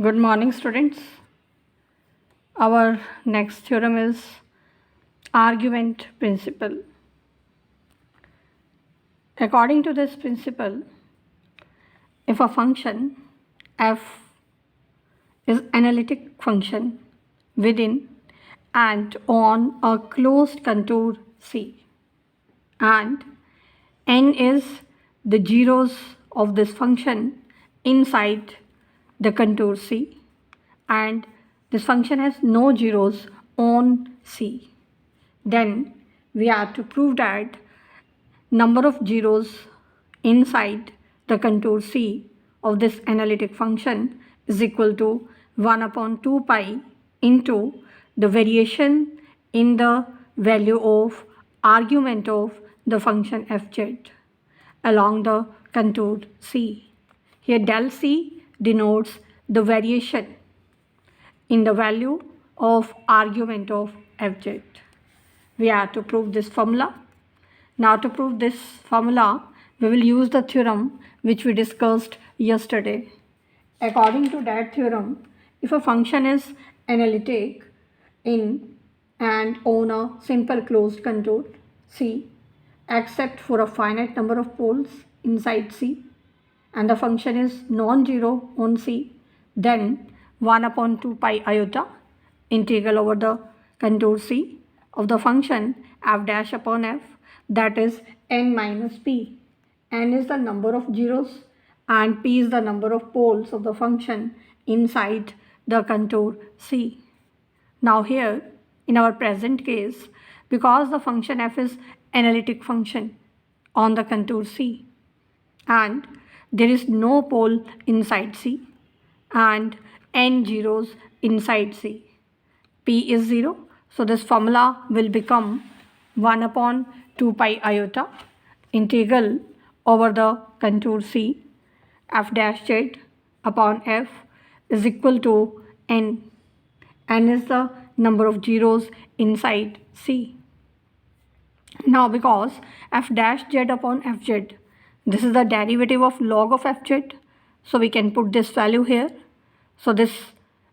Good morning, students. Our next theorem is argument principle. According to this principle, if a function f is analytic function within and on a closed contour C, and n is the zeros of this function inside the contour C, and this function has no zeros on C, then we have to prove that number of zeros inside the contour C of this analytic function is equal to 1 upon 2 pi into the variation in the value of argument of the function fz along the contour C. Here del C denotes the variation in the value of argument of fz. We have to prove this formula. Now to prove this formula, we will use the theorem which we discussed yesterday. According to that theorem, if a function is analytic in and on a simple closed contour C, except for a finite number of poles inside C, and the function is non-zero on C, then 1 upon 2 pi iota integral over the contour C of the function f dash upon f, that is n minus p. N is the number of zeros and p is the number of poles of the function inside the contour C. Now here, in our present case, because the function f is analytic function on the contour C and there is no pole inside C and n zeros inside C, p is 0, so this formula will become 1 upon 2 pi iota integral over the contour C f dash z upon f is equal to n. N is the number of zeros inside C. Now because f dash z upon fz, this is the derivative of log of fz, so we can put this value here. So this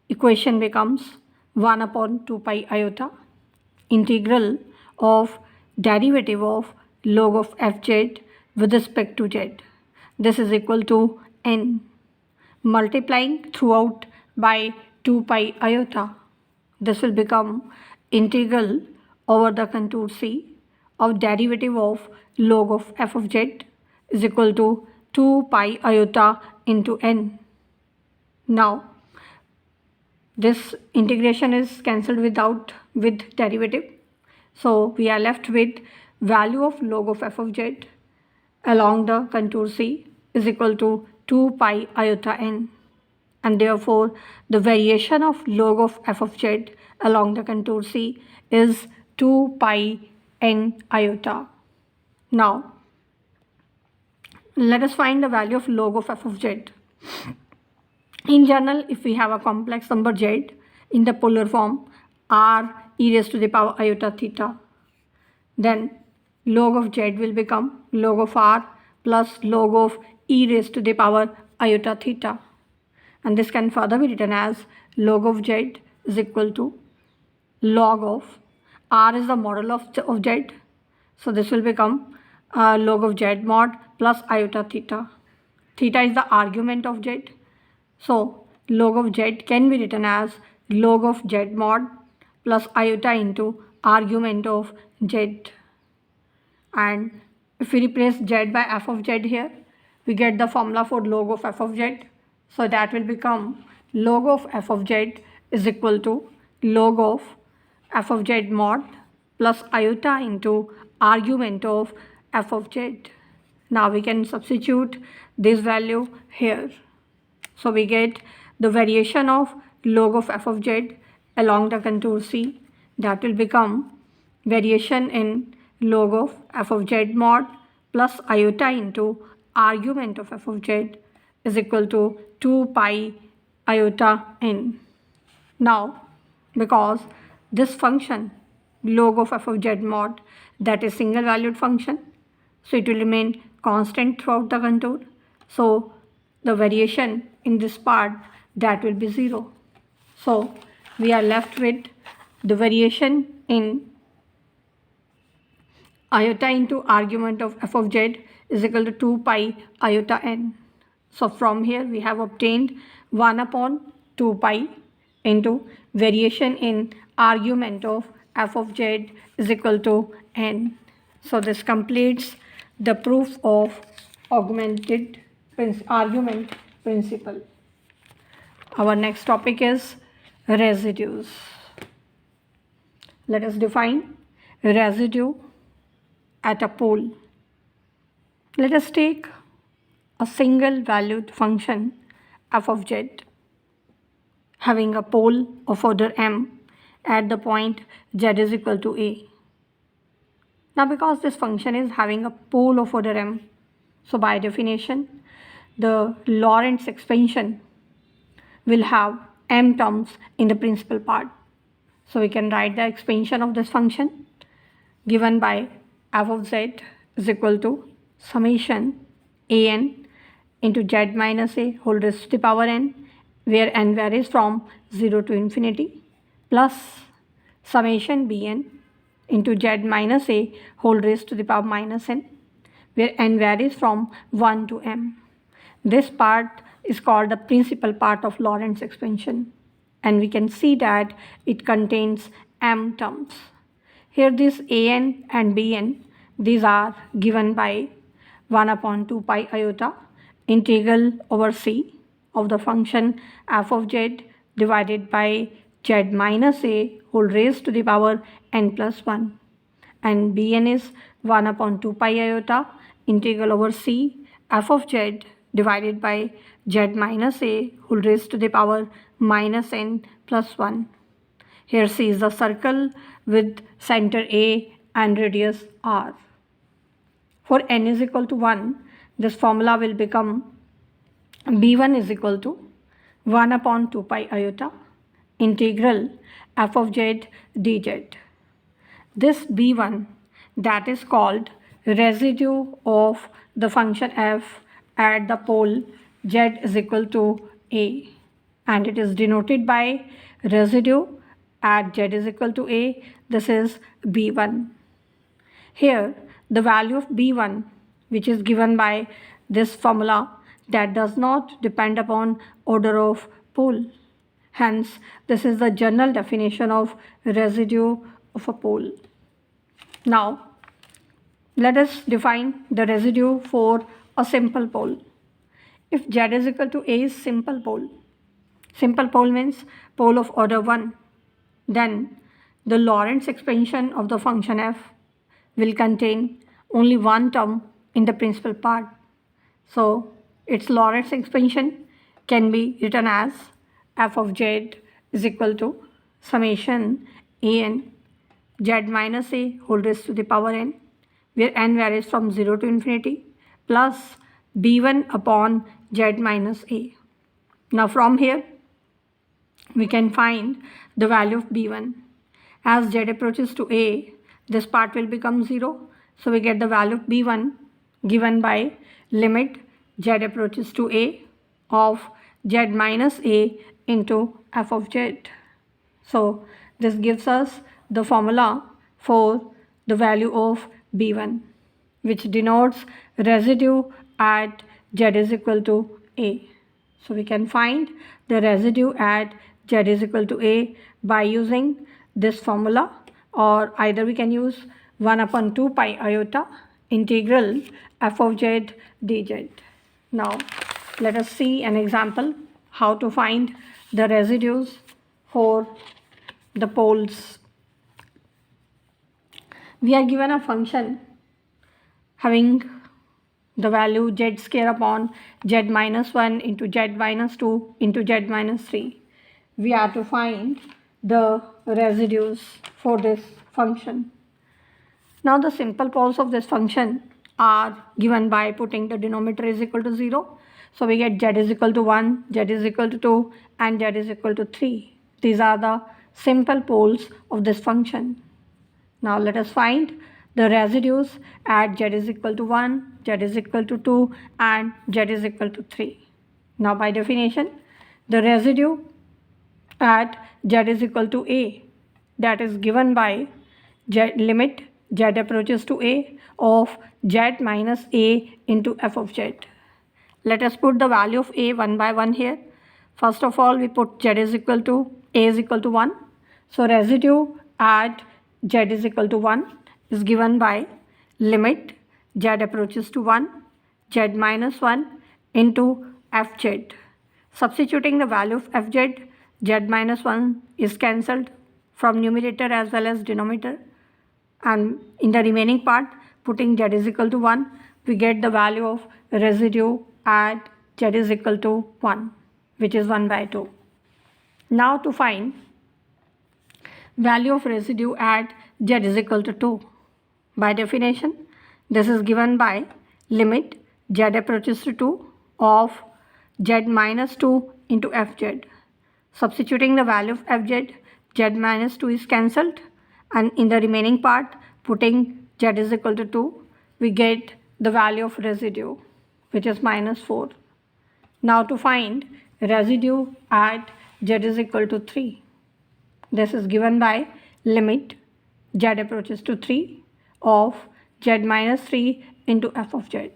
equation becomes 1 upon 2 pi iota integral of derivative of log of fz with respect to z. This is equal to n, multiplying throughout by 2 pi iota. This will become integral over the contour C of derivative of log of f of z is equal to 2 pi iota into n. Now this integration is cancelled with derivative, so we are left with value of log of f of z along the contour C is equal to 2 pi iota n, and therefore the variation of log of f of z along the contour C is 2 pi n iota. Now let us find the value of log of f of z. In general, if we have a complex number z in the polar form r e raised to the power iota theta, then log of z will become log of r plus log of e raised to the power iota theta, and this can further be written as log of z is equal to log of r is the model of z, so this will become log of z mod plus iota theta. Theta is the argument of z, so log of z can be written as log of z mod plus iota into argument of z. And if we replace z by f of z here, we get the formula for log of f of z. So that will become log of f of z is equal to log of f of z mod plus iota into argument of f of z. Now we can substitute this value here. So we get the variation of log of f of z along the contour C, that will become variation in log of f of z mod plus iota into argument of f of z is equal to 2 pi iota n. Now because this function log of f of z mod, that is single valued function, so it will remain constant throughout the contour, so the variation in this part that will be 0. So we are left with the variation in iota into argument of f of z is equal to 2 pi iota n. So from here we have obtained 1 upon 2 pi into variation in argument of f of z is equal to n. So this completes the proof of augmented argument principle. Our next topic is residues. Let us define residue at a pole. Let us take a single valued function f of z having a pole of order m at the point z is equal to a. Now because this function is having a pole of order m, so by definition the Lorentz expansion will have m terms in the principal part. So we can write the expansion of this function given by f of z is equal to summation an into z minus a whole raised to the power n, where n varies from 0 to infinity, plus summation bn into z minus a whole raised to the power minus n, where n varies from 1 to m. This part is called the principal part of Lorentz expansion, and we can see that it contains m terms. Here this an and bn, these are given by 1 upon 2 pi iota integral over c of the function f of z divided by z minus a whole raised to the power n plus 1, and bn is 1 upon 2 pi iota integral over c f of z divided by z minus a whole raised to the power minus n plus 1. Here C is the circle with center A and radius r. For n is equal to 1, this formula will become b1 is equal to 1 upon 2 pi iota integral f of z dz. This b1, that is called residue of the function f at the pole z is equal to a, and it is denoted by residue at z is equal to a. This is b1. Here the value of b1, which is given by this formula, that does not depend upon order of pole. Hence this is the general definition of residue of a pole. Now let us define the residue for a simple pole. If z is equal to a is simple pole means pole of order 1, then the Lorentz expansion of the function f will contain only one term in the principal part. So its Lorentz expansion can be written as f of z is equal to summation an z minus a whole raised to the power n, where n varies from 0 to infinity, plus b1 upon z minus a. Now from here we can find the value of b1. As z approaches to a, this part will become 0. So we get the value of b1 given by limit z approaches to a of z minus a into f of z. So this gives us the formula for the value of b1, which denotes residue at z is equal to a. So we can find the residue at z is equal to a by using this formula, or either we can use 1 upon 2 pi iota integral f of z dz. Now let us see an example how to find the residues for the poles. We are given a function having the value z square upon z minus 1 into z minus 2 into z minus 3. We are to find the residues for this function. Now the simple poles of this function are given by putting the denominator is equal to 0. So we get z is equal to 1, z is equal to 2 and z is equal to 3. These are the simple poles of this function. Now let us find the residues at z is equal to 1, z is equal to 2 and z is equal to 3. Now by definition, the residue at z is equal to a, that is given by limit z approaches to a of z minus a into f of z. Let us put the value of a one by one here. First of all, we put z is equal to a is equal to 1. So residue at z is equal to 1 is given by limit z approaches to 1 z minus 1 into fz. Substituting the value of fz, z minus 1 is cancelled from numerator as well as denominator, and in the remaining part, putting z is equal to 1, we get the value of residue at z is equal to 1, which is 1 by 2. Now to find value of residue at z is equal to 2. By definition, this is given by limit z approaches to 2 of z minus 2 into fz. Substituting the value of fz, z minus 2 is cancelled, and in the remaining part, putting z is equal to 2, we get the value of residue, which is minus 4. Now to find residue at z is equal to 3. This is given by limit z approaches to 3 of z minus 3 into f of z.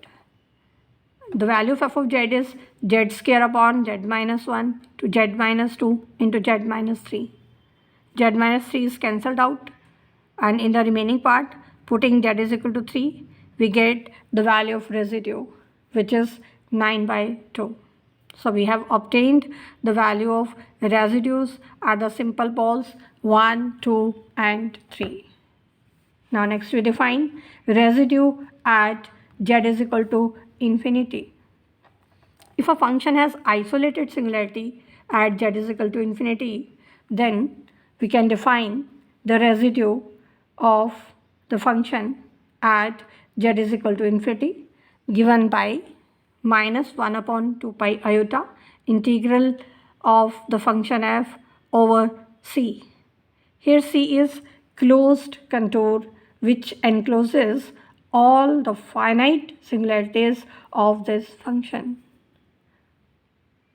The value of f of z is z square upon z minus 1 to z minus 2 into z minus 3. Z minus 3 is cancelled out, and in the remaining part, putting z is equal to 3, we get the value of residue, which is 9 by 2. So we have obtained the value of residues at the simple poles 1, 2 and 3. Now next we define residue at z is equal to infinity. If a function has isolated singularity at z is equal to infinity, then we can define the residue of the function at z is equal to infinity given by minus 1 upon 2 pi iota integral of the function f over c. Here c is closed contour which encloses all the finite singularities of this function.